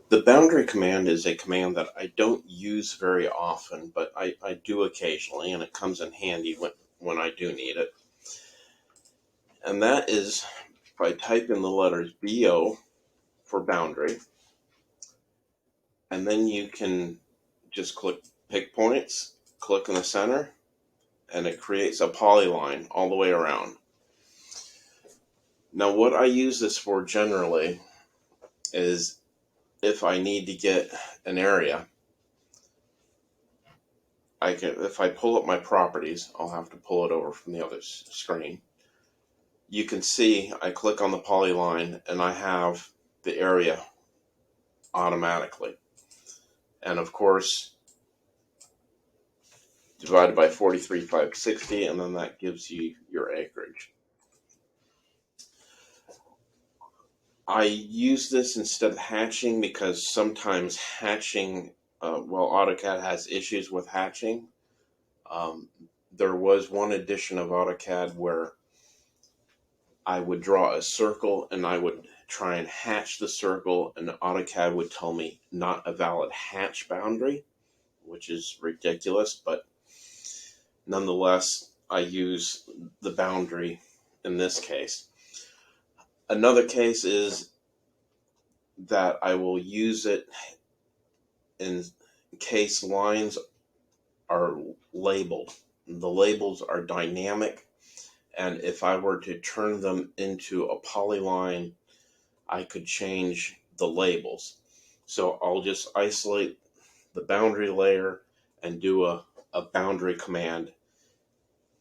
The boundary command is a command that I don't use very often, but I do occasionally, and it comes in handy when I do need it. And that is by typing the letters BO for boundary, and then you can just click pick points, click in the center, and it creates a polyline all the way around. Now, what I use this for generally is if I need to get an area, if I pull up my properties, I'll have to pull it over from the other screen. You can see I click on the polyline and I have the area automatically. And of course, divided by 43,560, and then that gives you your acreage. I use this instead of hatching because sometimes hatching, AutoCAD has issues with hatching. There was one edition of AutoCAD where I would draw a circle and I would try and hatch the circle, and AutoCAD would tell me not a valid hatch boundary, which is ridiculous, but nonetheless, I use the boundary in this case. Another case is that I will use it in case lines are labeled. The labels are dynamic, and if I were to turn them into a polyline, I could change the labels. So I'll just isolate the boundary layer and do a boundary command,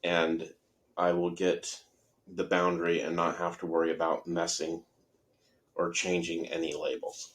and I will get the boundary and not have to worry about messing or changing any labels.